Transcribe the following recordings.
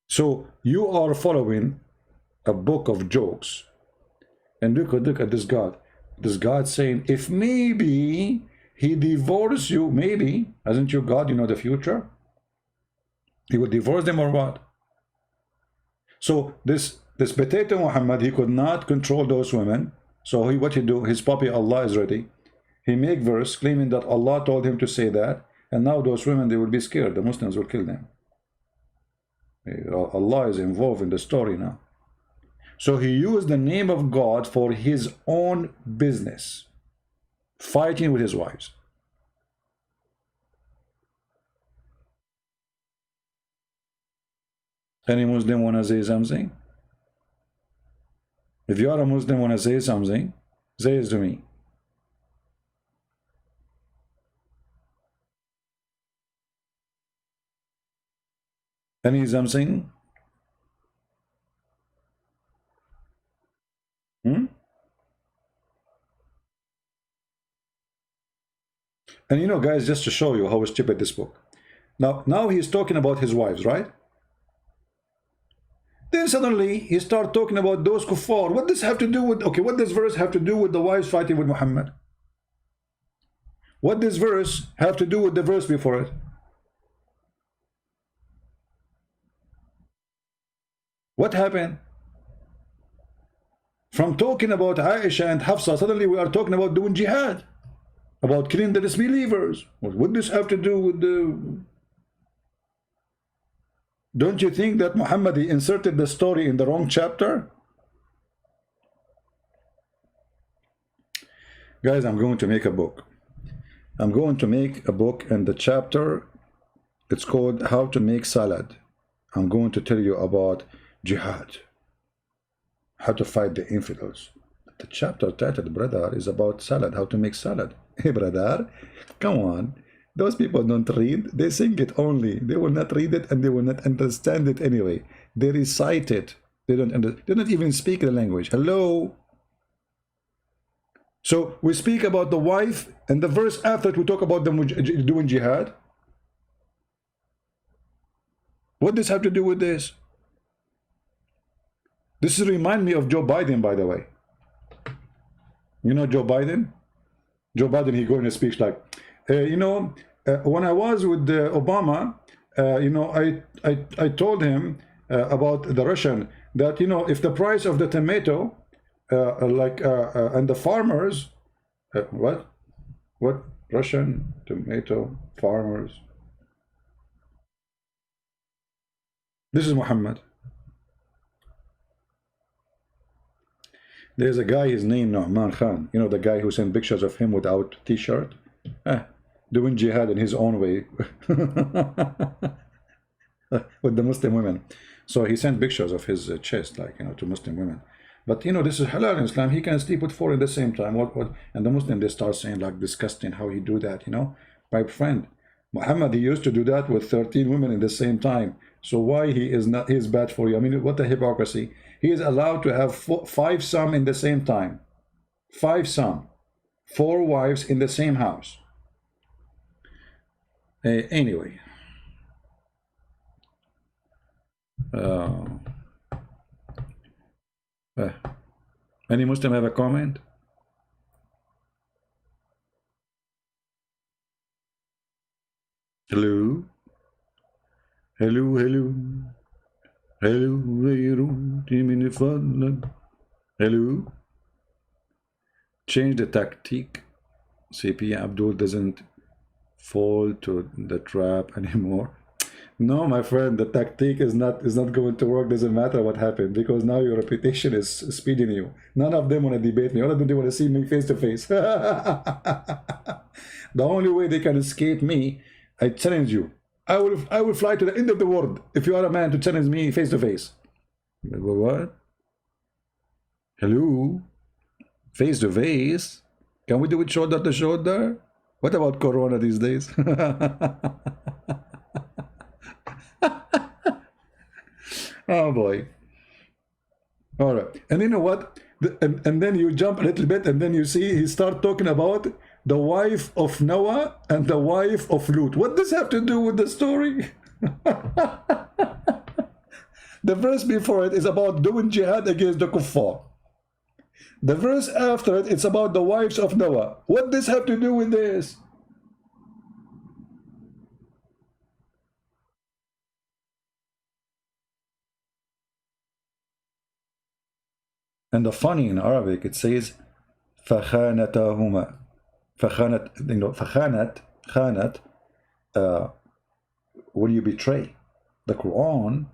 So you are following a book of jokes, and look at this God. This God saying, if maybe he divorce you, maybe, hasn't your God, you know the future? He would divorce them or what? So this potato Muhammad, he could not control those women. So what he do? His puppy Allah is ready. He make verse claiming that Allah told him to say that, and now those women, they will be scared. The Muslims will kill them. Allah is involved in the story now. So he used the name of God for his own business, fighting with his wives. Any Muslim want to say something? If you are a Muslim want to say something, say it to me. Any something? And you know, guys, just to show you how stupid this book. Now he's talking about his wives, right? Then suddenly he starts talking about those kuffar. What does have to do with, okay, what does verse have to do with the wives fighting with Muhammad? What does verse have to do with the verse before it? What happened? From talking about Aisha and Hafsa, suddenly we are talking about doing jihad, about killing the disbelievers. What would this have to do with the... Don't you think that Muhammad inserted the story in the wrong chapter? Guys, I'm going to make a book. I'm going to make a book, and the chapter, it's called How to Make Salad. I'm going to tell you about jihad, how to fight the infidels. The chapter titled, brother, is about salad, how to make salad. Hey, brother, come on. Those people don't read, they sing it only. They will not read it and they will not understand it anyway. They recite it. They don't even speak the language. Hello? So we speak about the wife, and the verse after it, we talk about them doing jihad. What does have to do with this? This reminds me of Joe Biden, by the way. You know Joe Biden? Joe Biden, he go in a speech like, when I was with Obama, I told him about the Russian, that, if the price of the tomato, and the farmers, what Russian tomato farmers? This is Muhammad. There's a guy, his name Nu'man Khan. You know, the guy who sent pictures of him without t-shirt, doing jihad in his own way with the Muslim women. So he sent pictures of his chest, like, to Muslim women. But this is halal in Islam. He can sleep with four at the same time. And the Muslim, they start saying, like, disgusting how he do that. My friend Muhammad, he used to do that with 13 women in the same time. So why he is bad for you? I mean, what a hypocrisy. He is allowed to have 5 sons in the same time. 5 sons, 4 wives in the same house. Anyway. Any Muslim have a comment? Hello? Hello, hello. Hello, hello. Change the tactic. CP Abdul doesn't fall to the trap anymore. No, my friend, the tactic is not going to work. Doesn't matter what happened, because now your reputation is speeding you. None of them want to debate me. All of them, they want to see me face to face. The only way they can escape me, I challenge you. I will fly to the end of the world if you are a man to challenge me face to face. What? Hello? Face to face? Can we do it shoulder to shoulder? What about Corona these days? Oh boy. All right. And you know what? And then you jump a little bit, and then you see he start talking about the wife of Noah and the wife of Lut. What does have to do with the story? The verse before it is about doing jihad against the kuffar. The verse after it, it's about the wives of Noah. What does this have to do with this? And the funny in Arabic, it says فخانتهما. Khanat, when you betray. The Quran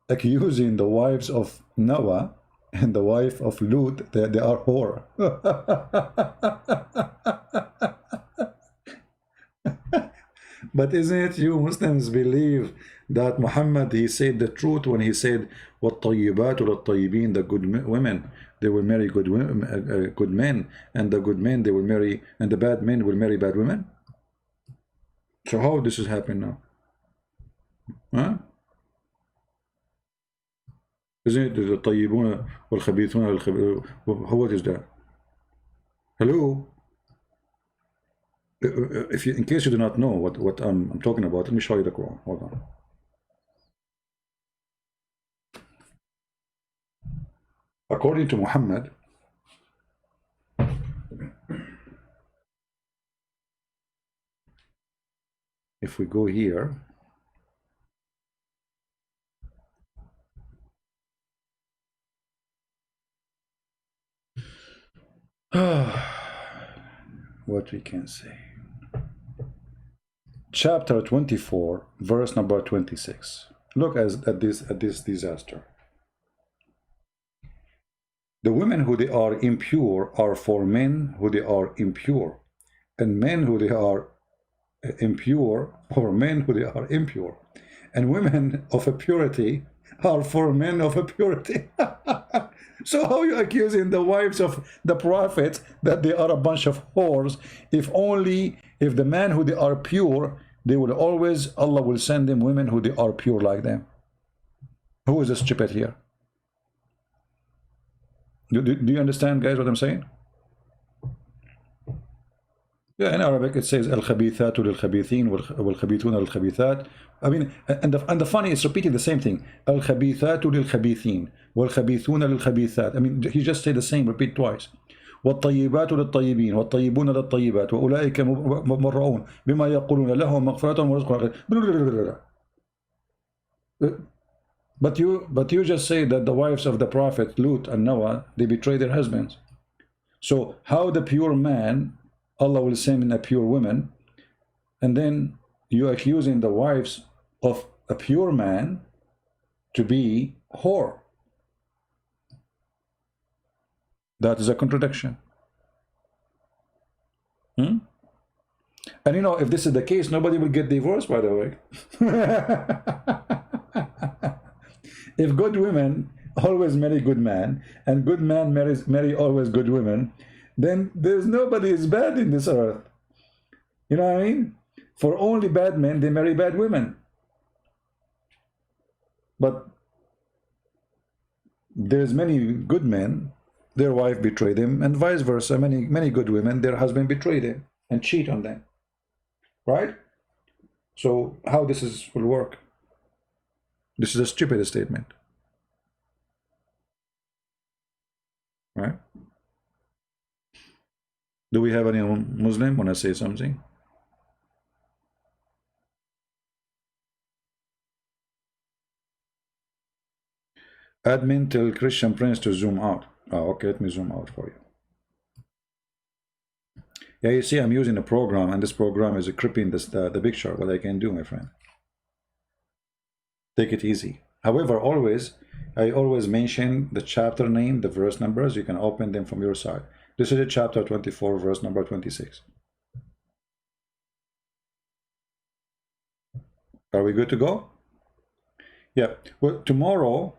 accusing the wives of Noah and the wife of Lut that they are whore. But isn't it you Muslims believe that Muhammad, he said the truth when he said وَالطَّيِّبَاتُ لِلطَّيِّبِينَ, the good women, they will marry good women, good men, and the good men they will marry, and the bad men will marry bad women? So how this is happening now? Huh? Isn't it the طيبون والخبيثون what is that? Hello? If you, in case you do not know what I'm talking about, let me show you the Quran. Hold on. According to Muhammad, if we go here, what we can say. Chapter 24, verse number 26. Look at this disaster. The women who they are impure are for men who they are impure, and men who they are impure for men who they are impure, and women of a purity are for men of a purity. So how are you accusing the wives of the prophets that they are a bunch of whores? If the men who they are pure, they will always, Allah will send them women who they are pure like them. Who is the stupid here? Do you understand, guys, what I'm saying? Yeah, in Arabic it says al-khabithatu lil-khabithin wal-khabithuna lil-khabithat. I mean, and the funny is repeating the same thing. Al-khabithatu lil-khabithin wal-khabithuna lil-khabithat. I mean, he just said the same, repeat twice. وَالطَّيِّبَاتُ لِلطَّيِّبِينَ وَالطَّيِّبُونَ لِلطَّيِّبَاتِ وَأُولَٰئِكَ مُبَرَّؤُونَ بِمَا يَقُولُونَ لَهُمْ مَغْفِرَةٌ وَرِزْقٌ. But you just say that the wives of the prophet Lut and Noah, they betray their husbands. So how the pure man, Allah will send in a pure woman, and then you accusing the wives of a pure man to be whore. That is a contradiction. And you know, if this is the case, nobody will get divorced, by the way. If good women always marry good men, and good man marry always good women, then there's nobody is bad in this earth. You know what I mean? For only bad men, they marry bad women. But there's many good men, their wife betrayed them, and vice versa. Many good women, their husband betrayed them and cheat on them. Right? So how this will work? This is a stupid statement. Right? Do we have any Muslim want to say something? Admin, tell Christian Prince to zoom out. Oh, okay, let me zoom out for you. Yeah, you see, I'm using a program, and this program is cripping the picture. What I can do, my friend. Take it easy. However, I always mention the chapter name, the verse numbers. You can open them from your side. This is a chapter 24, verse number 26. Are we good to go? Yeah. Well, tomorrow,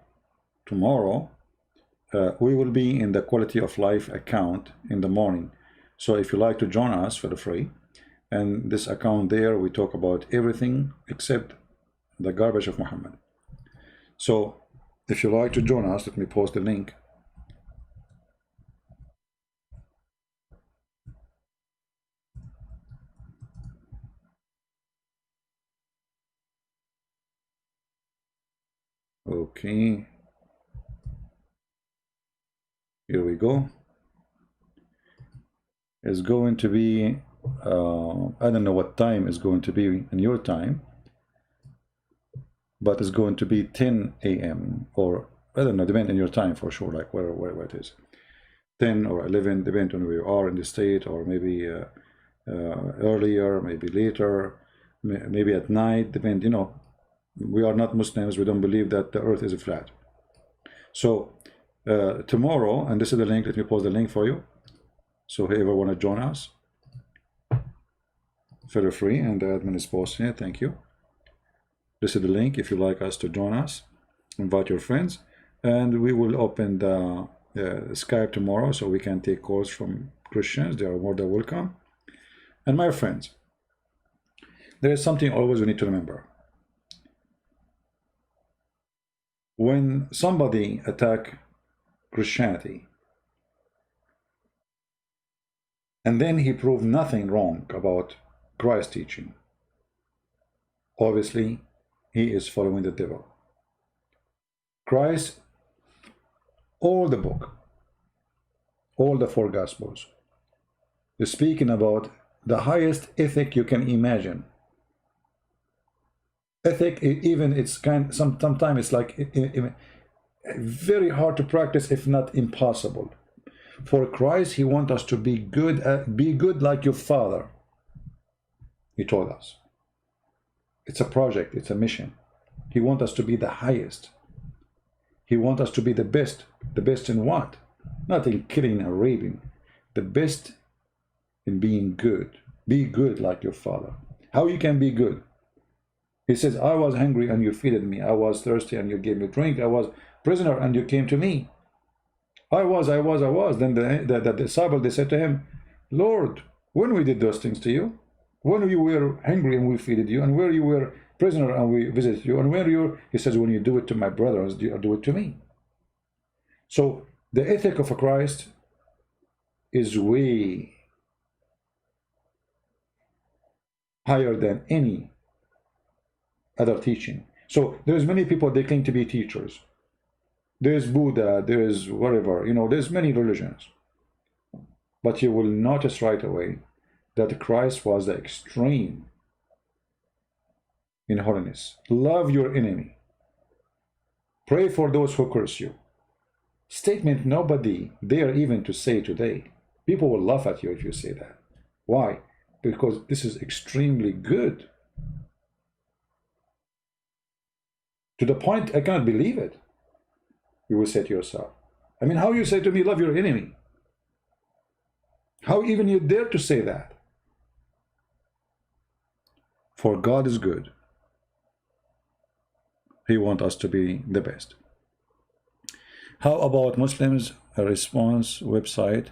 we will be in the quality of life account in the morning. So if you like to join us for the free, and this account there, we talk about everything except the garbage of Muhammad. So if you like to join us, let me post the link. Okay, here we go. It's going to be I don't know what time is going to be in your time, but it's going to be 10 a.m. or I don't know, depending on your time for sure, like where it is. 10 or 11, depending on where you are in the state, or maybe earlier, maybe later, maybe at night, depend, you know, we are not Muslims, we don't believe that the earth is flat. So tomorrow, and this is the link, let me post the link for you. So whoever want to join us, feel free, and the admin is posting it, thank you. This is the link if you like us to join us, invite your friends, and we will open the Skype tomorrow so we can take calls from Christians. They are more than welcome. And my friends, there is something always we need to remember. When somebody attacks Christianity and then he proved nothing wrong about Christ's teaching, obviously he is following the devil. Christ, all the book, all the 4 Gospels, is speaking about the highest ethic you can imagine. Ethic, even it's sometimes it's like very hard to practice, if not impossible. For Christ, he wants us to be good like your Father. He told us. It's a project, it's a mission. He wants us to be the highest. He wants us to be the best. The best in what? Not in killing or raping. The best in being good. Be good like your Father. How you can be good? He says, I was hungry and you fed me. I was thirsty and you gave me drink. I was prisoner and you came to me. I was. Then the disciples, they said to him, Lord, when we did those things to you? When you were hungry and we fed you, and where you were prisoner and we visited you, and where you, he says, when you do it to my brothers, you do it to me. So the ethic of a Christ is way higher than any other teaching. So there's many people, they claim to be teachers. There's Buddha, there's whatever, you know, there's many religions. But you will notice right away that Christ was the extreme in holiness. Love your enemy. Pray for those who curse you. Statement nobody dare even to say today. People will laugh at you if you say that. Why? Because this is extremely good. To the point I cannot believe it. You will say to yourself. I mean, how you say to me, love your enemy? How even you dare to say that? For God is good. He wants us to be the best. How about Muslims? A response website.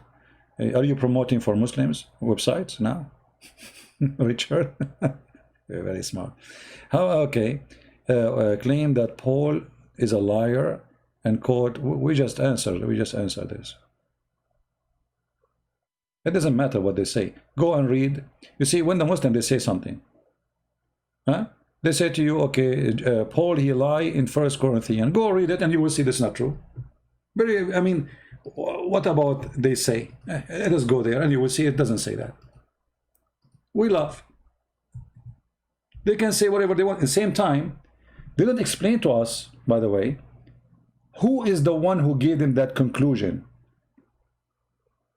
Are you promoting for Muslims websites now? Richard? Very smart. How, okay. Claim that Paul is a liar and quote, we just answered this. It doesn't matter what they say. Go and read. You see, when the Muslim, they say something, huh? They say to you, okay, Paul, he lied in 1 Corinthians. Go read it and you will see this is not true. But I mean, what about they say? Let us go there and you will see it doesn't say that. We laugh. They can say whatever they want. At the same time, they don't explain to us, by the way, who is the one who gave them that conclusion?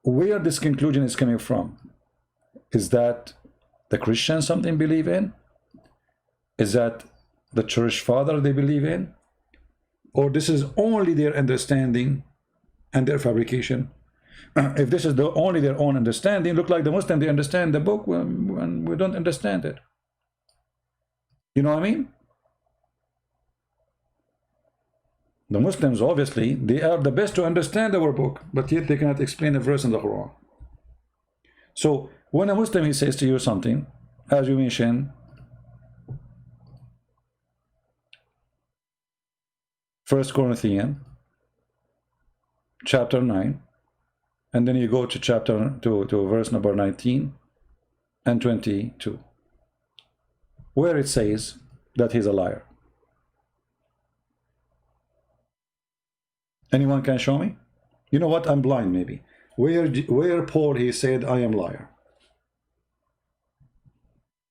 Where this conclusion is coming from? Is that the Christians something believe in? Is that the church father they believe in? Or this is only their understanding and their fabrication? If this is only their own understanding, look like the Muslim, they understand the book when we don't understand it. You know what I mean? The Muslims, obviously, they are the best to understand our book, but yet they cannot explain a verse in the Quran. So when a Muslim, he says to you something, as you mentioned, 1 Corinthians chapter 9, and then you go to to verse number 19 and 22, where it says that he's a liar. Anyone can show me? You know what? I'm blind maybe. Where Paul he said I am liar?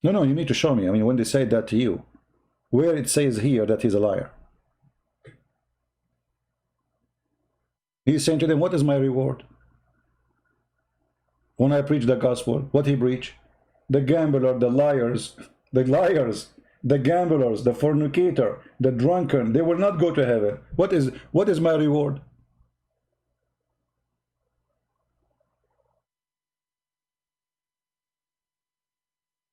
No, you need to show me. I mean, when they say that to you, where it says here that he's a liar? He's saying to them, what is my reward? When I preach the gospel, what he preach? The gambler, the liars, the gamblers, the fornicator, the drunken, they will not go to heaven. What is my reward?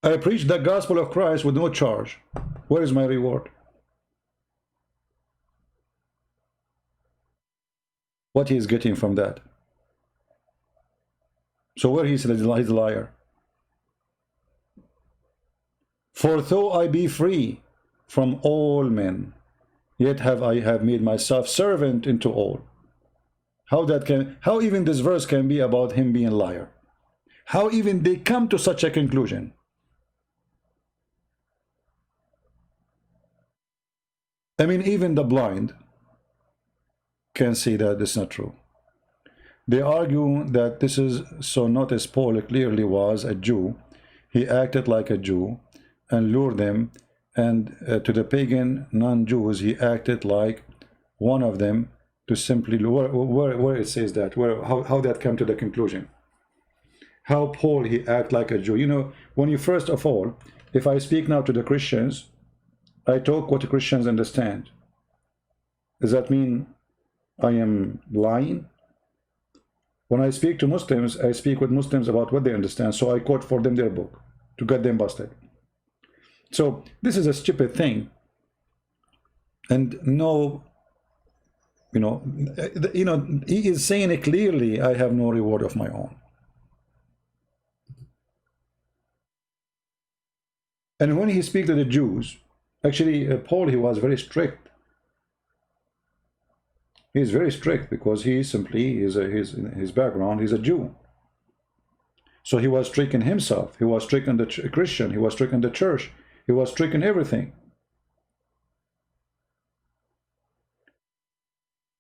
I preach the gospel of Christ with no charge. Where is my reward? What he is getting from that? So where he said he's a liar. For though I be free from all men, yet I have made myself servant unto all. How even this verse can be about him being a liar? How even they come to such a conclusion? I mean, even the blind can see that it's not true. They argue that this is so. Notice Paul clearly was a Jew. He acted like a Jew and lured them, and to the pagan non-Jews he acted like one of them, to simply where it says that, how that come to the conclusion. How Paul he act like a Jew. You know, when you first of all, if I speak now to the Christians, I talk what the Christians understand. Does that mean I am lying? When I speak to Muslims, I speak with Muslims about what they understand, so I quote for them their book to get them busted. So this is a stupid thing, and no, you know, he is saying it clearly. I have no reward of my own. And when he speaks to the Jews, actually, Paul, he was very strict. He's very strict because he simply is his background. He's a Jew. So he was strict in himself. He was strict in the Christian. He was strict in the church. He was strict in everything.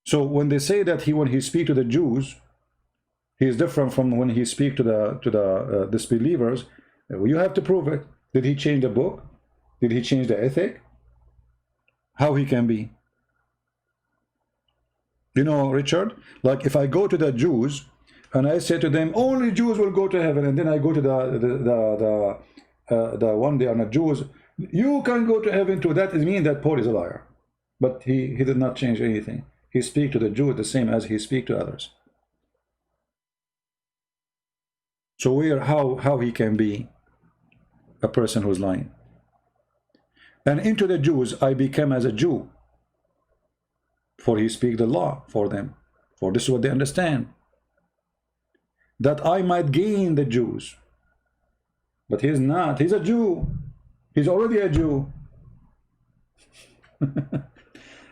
So when they say that when he speaks to the Jews, he is different from when he speaks to the disbelievers, you have to prove it. Did he change the book? Did he change the ethic? How he can be? You know, Richard, like if I go to the Jews and I say to them, only Jews will go to heaven, and then I go to the one they are not Jews, you can go to heaven too. That means that Paul is a liar. But he did not change anything. He speaks to the Jews the same as he speaks to others. So how he can be a person who's lying? And into the Jews I became as a Jew, for he speaks the law for them, for this is what they understand, that I might gain the Jews. But he's not. He's a Jew. He's already a Jew.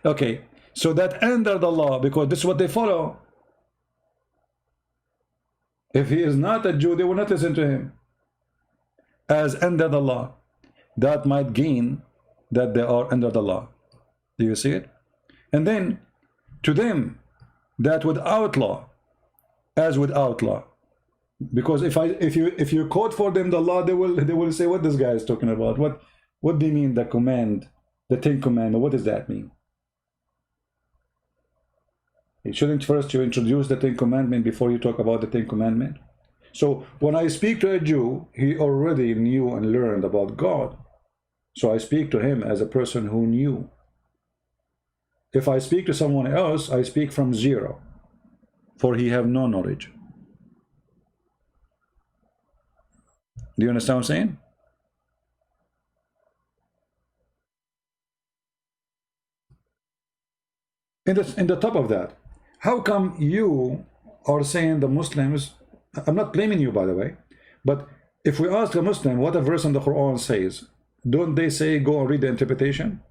Okay, so that under the law, because this is what they follow. If he is not a Jew, they will not listen to him. As under the law, that might gain that they are under the law. Do you see it? And then to them that without law, as without law. Because if you quote for them the law, they will say, what this guy is talking about. What do you mean the command, the 10 commandments? What does that mean? Shouldn't first you introduce the 10 commandments before you talk about the 10 commandments? So when I speak to a Jew, he already knew and learned about God. So I speak to him as a person who knew. If I speak to someone else, I speak from zero, for he have no knowledge. Do you understand what I'm saying? In the top of that, how come you are saying the Muslims, I'm not blaming you by the way, but if we ask a Muslim what a verse in the Quran says, don't they say go and read the interpretation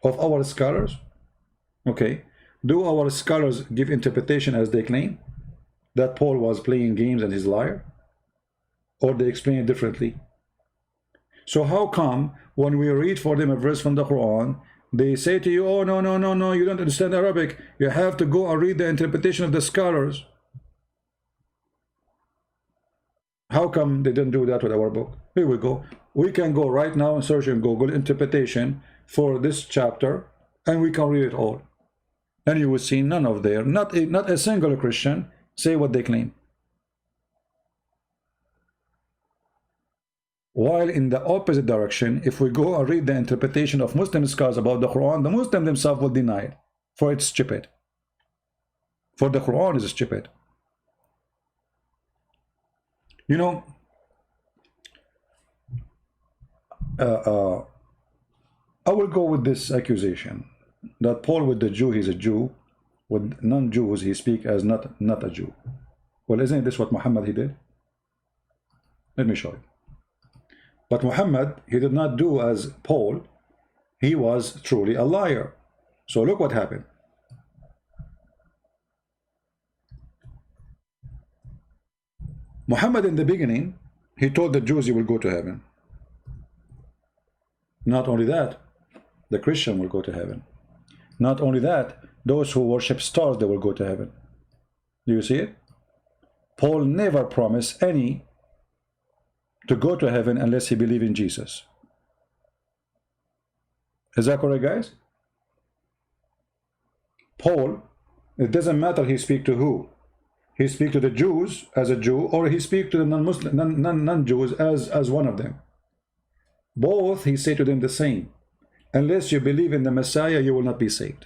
of our scholars? Okay, do our scholars give interpretation as they claim that Paul was playing games and he's a liar? Or they explain it differently? So how come when we read for them a verse from the Quran, They say to you, oh, no, no, no, no, you don't understand Arabic. You have to go and read the interpretation of the scholars. How come they didn't do that with our book? Here we go. We can go right now and search in Google interpretation for this chapter, and we can read it all. And you will see none of there, not a single Christian say what they claim. While in the opposite direction, if we go and read the interpretation of Muslim scholars about the Quran, the Muslim themselves will deny it, for it's stupid. For the Quran is stupid. You know, I will go with this accusation that Paul with the Jew, he's a Jew. With non-Jews, he speaks as not a Jew. Well, isn't this what Muhammad he did? Let me show you. But Muhammad, he did not do as Paul. He was truly a liar. So look what happened. Muhammad in the beginning, he told the Jews you will go to heaven. Not only that, the Christian will go to heaven. Not only that, those who worship stars, they will go to heaven. Do you see it? Paul never promised any to go to heaven unless he believe in Jesus. Is that correct, guys? Paul, it doesn't matter he speak to who. He speak to the Jews as a Jew, or he speak to the non-Muslim, non-Jews as one of them. Both, he say to them the same. Unless you believe in the Messiah, you will not be saved.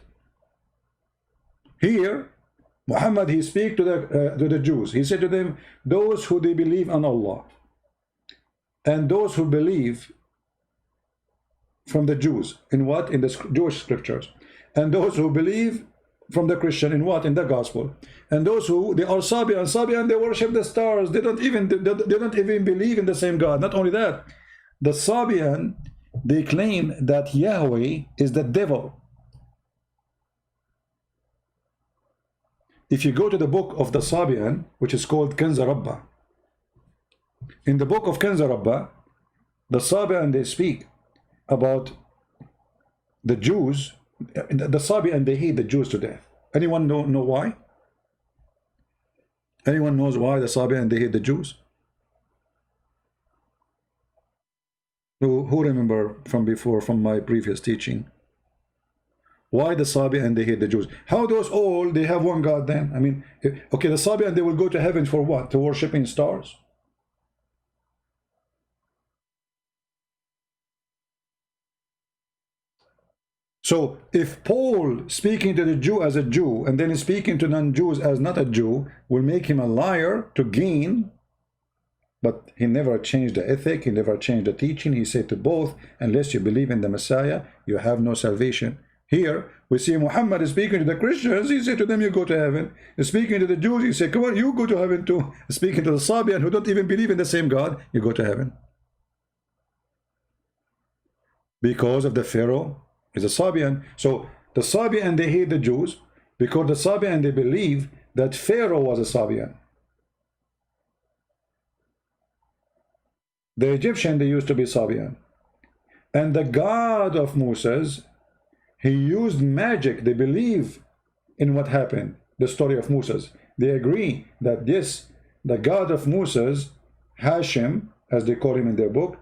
Here, Muhammad, he speak to the Jews. He said to them, those who they believe on Allah, and those who believe from the Jews, in what? In the Jewish scriptures. And those who believe from the Christian, in what? In the gospel. And those who, they are Sabian, they worship the stars. They don't even believe in the same God. Not only that, the Sabian, they claim that Yahweh is the devil. If you go to the book of the Sabian, which is called Kanz Rabba, in the book of Kanz Rabba, the Sabian, they speak about the Jews. The Sabian, they hate the Jews to death. Anyone know why? Anyone knows why the Sabian, they hate the Jews? Who remember from before, from my previous teaching? Why the Sabian, they hate the Jews? How those all, they have one God then? I mean, okay, the Sabian, they will go to heaven for what? To worshiping stars? So if Paul speaking to the Jew as a Jew and then speaking to non-Jews as not a Jew will make him a liar to gain, but he never changed the ethic, he never changed the teaching. He said to both, unless you believe in the Messiah, you have no salvation. Here we see Muhammad is speaking to the Christians. He said to them, you go to heaven. He's speaking to the Jews. He said, come on, you go to heaven too. Speaking to the Sabian who don't even believe in the same God, you go to heaven. Because of the Pharaoh is a Sabian. So the Sabian, they hate the Jews because the Sabian, they believe that Pharaoh was a Sabian. The Egyptian, they used to be Sabian. And the God of Moses, he used magic. They believe in what happened, the story of Moses. They agree that this, the God of Moses, Hashem, as they call him in their book,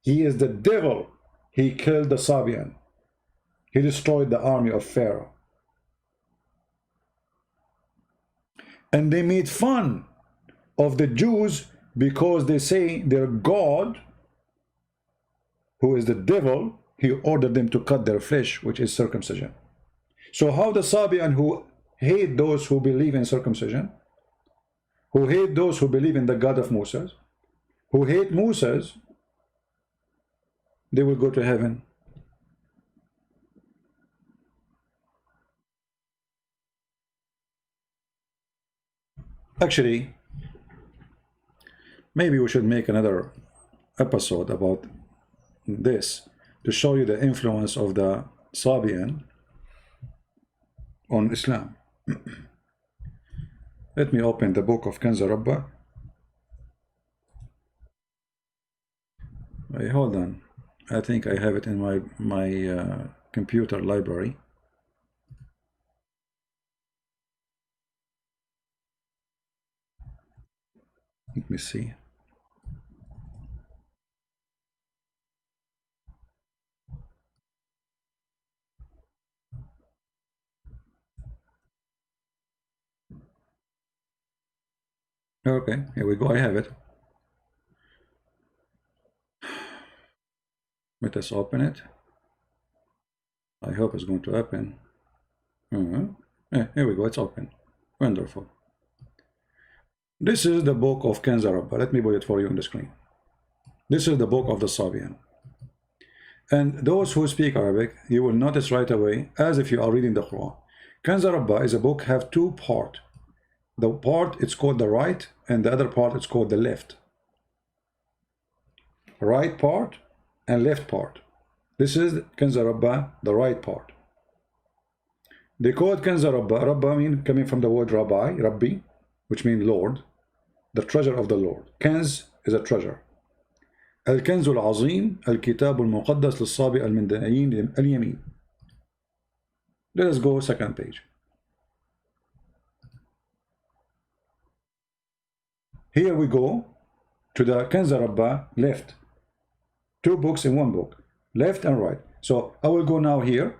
he is the devil. He killed the Sabian. He destroyed the army of Pharaoh. And they made fun of the Jews because they say their God, who is the devil, he ordered them to cut their flesh, which is circumcision. So how the Sabian who hate those who believe in circumcision, who hate those who believe in the God of Moses, who hate Moses, they will go to heaven. Actually, maybe we should make another episode about this to show you the influence of the Sabian on Islam. Let me open the book of Kanz Rabba. Wait, hold on. I think I have it in my computer library. Let me see. Okay, here we go. I have it. Let us open it. I hope it's going to open. Here we go. It's open. Wonderful. This is the book of Kanz Rabba. Let me put it for you on the screen. This is the book of the Sabian. And those who speak Arabic, you will notice right away, as if you are reading the Quran. Kanz Rabba is a book, have two parts. The part it's called the right, and the other part it's called the left. Right part and left part. This is Kanz Rabba, the right part. They call it Kanz Rabba. Rabba means coming from the word Rabbi, which means Lord, the treasure of the Lord. Kanz is a treasure. الكنز العظيم الكتاب المقدس للصابئ المندائين اليمين. Let us go second page. Here we go to the Kanz Rabba left. Two books in one book, left and right. So I will go now here.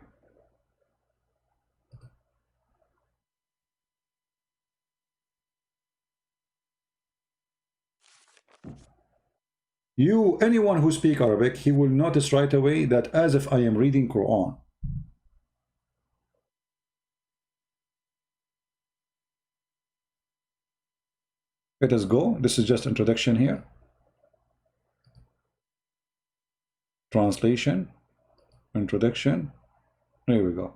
Anyone who speaks Arabic, he will notice right away that as if I am reading Quran. Let us go. This is just introduction here. Translation, introduction. Here we go.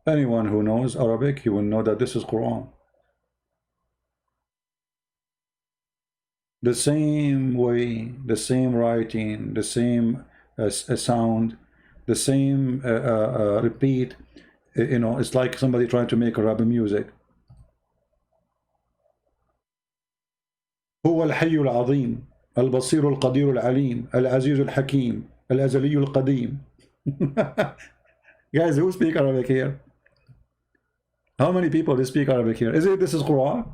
Anyone who knows Arabic, he will know that this is Quran. The same way, the same writing, the same sound, the same repeat. You know, it's like somebody trying to make Arabic music. هو الحي العظيم البصير القدير العليم العزيز الحكيم الأزلي القديم. Guys, who speak Arabic here? How many people speak Arabic here? This is Quran?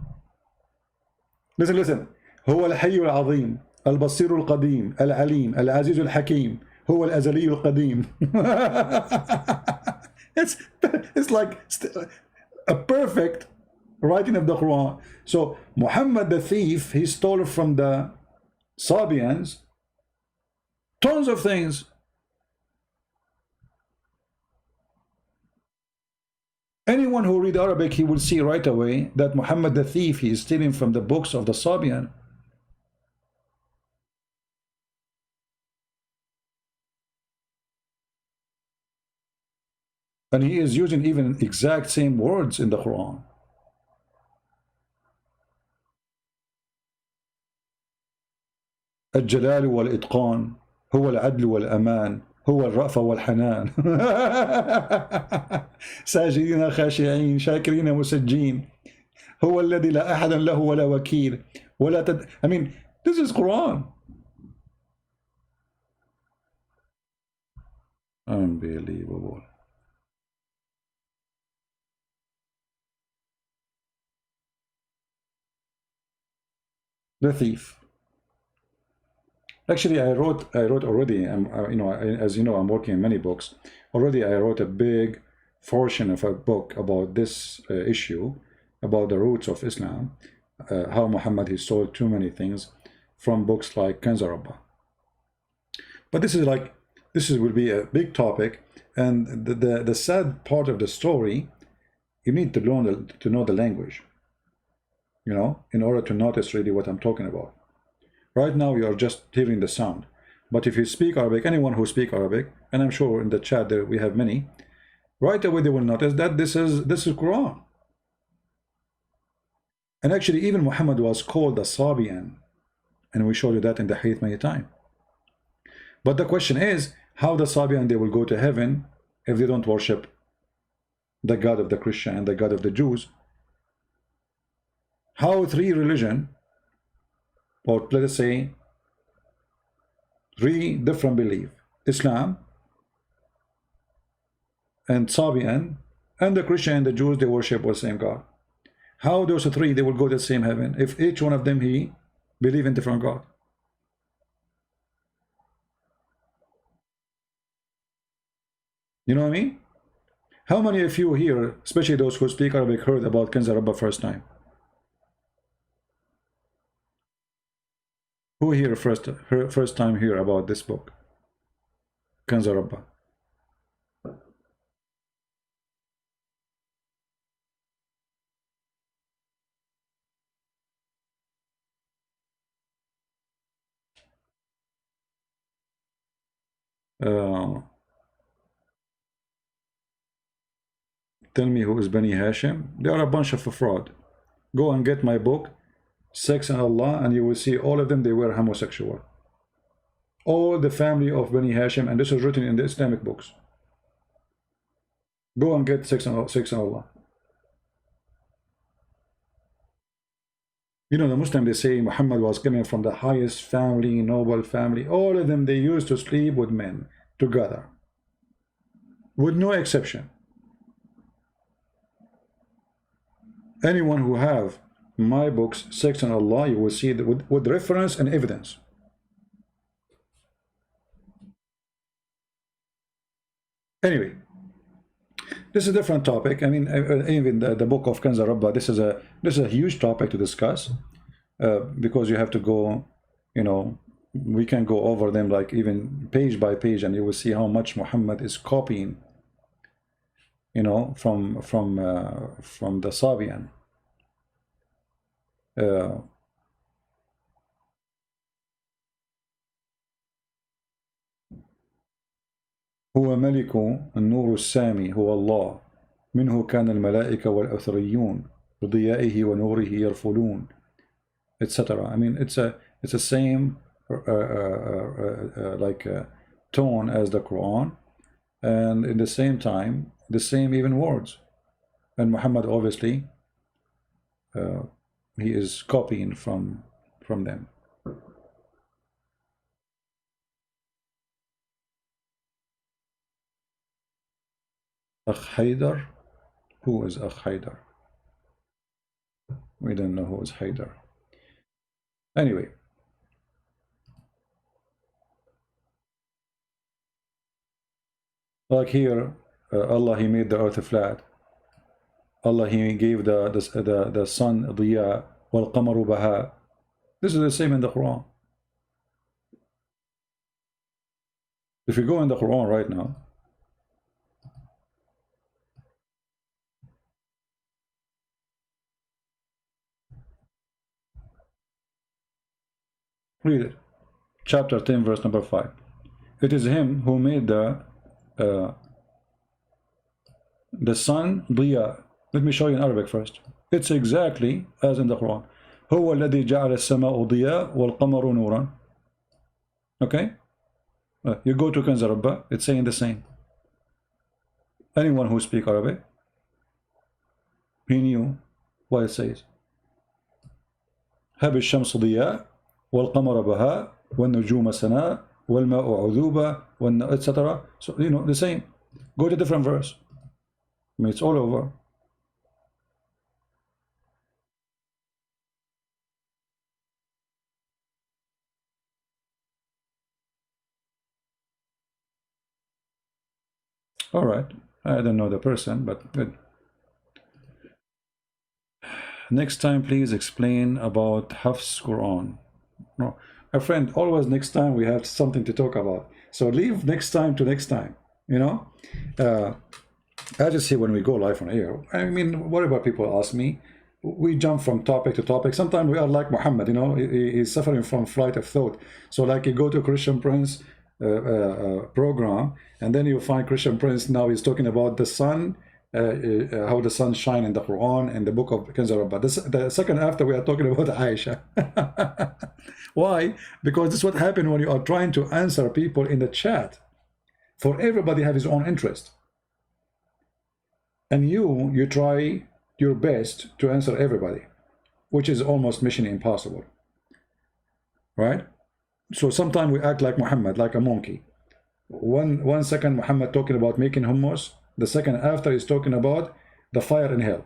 Listen. هو الحي العظيم البصير القديم العليم العزيز الحكيم هو الأزلي القديم. It's like a perfect writing of the Quran. So Muhammad the thief, he stole from the Sabians tons of things. Anyone who read Arabic, he will see right away that Muhammad the thief, he is stealing from the books of the Sabian. And he is using even exact same words in the Quran. الجلال والإتقان هو العدل والأمان هو الرأفة والحنان. ساجدين خاشعين شاكرين مسجين هو الذي لا أحد له ولا وكيل ولا I mean, this is Quran. Unbelievable. The thief. Actually, I wrote already. As you know, I'm working on many books. Already, I wrote a big portion of a book about this issue, about the roots of Islam, how Muhammad he stole too many things from books like Kanz Rabba. But this will be a big topic, and the sad part of the story, you need to learn to know the language, you know, in order to notice really what I'm talking about. Right now, you are just hearing the sound. But if you speak Arabic, anyone who speaks Arabic, and I'm sure in the chat there we have many, right away they will notice that this is Quran. And actually, even Muhammad was called a Sabian, and we showed you that in the hadith many times. But the question is, how the Sabian they will go to heaven if they don't worship the God of the Christian and the God of the Jews? How three religions, or let us say three different beliefs, Islam, and Sabian, and the Christian and the Jews, they worship the same God. How those three, they will go to the same heaven if each one of them he believe in different God? You know what I mean? How many of you here, especially those who speak Arabic, heard about Kanza Rabba first time? Who here first time hear about this book, Kanza Rabba? Tell me who is Bani Hashim? They are a bunch of fraud. Go and get my book, Sex and Allah, and you will see all of them, they were homosexual. All the family of Bani Hashim, and this is written in the Islamic books. Go and get Sex and Allah. You know, the Muslim, they say Muhammad was coming from the highest family, noble family. All of them, they used to sleep with men together, with no exception. Anyone who have my books, Sex and Allah, you will see that with reference and evidence. Anyway, this is a different topic. I mean, even the book of Kanza Rabba, this is a huge topic to discuss, because you have to go, you know, we can go over them like even page by page, and you will see how much Muhammad is copying, you know, from the Sabian. هو ملك النور السامي هو الله منه كان الملائكة والأثريون بضيائه ونوره يرفلون, etc. I mean, it's the same like tone as the Quran, and in the same time the same even words. And Muhammad obviously he is copying from them. Akh Haydar? Who is Akh Haydar? We don't know who is Haydar. Anyway, like here, Allah, he made the earth flat. Allah, he gave the sun diya wal qamaru baha. This is the same in the Quran. If you go in the Quran right now, read it. Chapter 10, verse number 5. It is him who made the sun diya. Let me show you in Arabic first. It's exactly as in the Quran. هو الذي جعل السماء ضياء والقمر نورا. Okay? You go to Kanza Rabba, it's saying the same. Anyone who speaks Arabic, he knew what it says. هب الشمس ضياء والقمر بهاء والنجوم سناء والماء عذوبة etc. So, you know, the same. Go to a different verse. I mean, it's all over. All right. I don't know the person, but good. Next time, please explain about Hafs Quran. No, my friend, always next time we have something to talk about. So leave next time to next time, you know. I just say when we go live on air, I mean, whatever people ask me, we jump from topic to topic. Sometimes we are like Muhammad, you know, he's suffering from flight of thought. So like you go to Christian Prince program, and then you find Christian Prince, now he's talking about the sun, how the sun shine in the Quran and the book of Kanza Rabba. The second after we are talking about Aisha. Why? Because this is what happened when you are trying to answer people in the chat. For everybody have his own interest. And you try your best to answer everybody, which is almost mission impossible. Right? So sometimes we act like Muhammad, like a monkey. One second Muhammad talking about making hummus, The second after is talking about the fire in hell.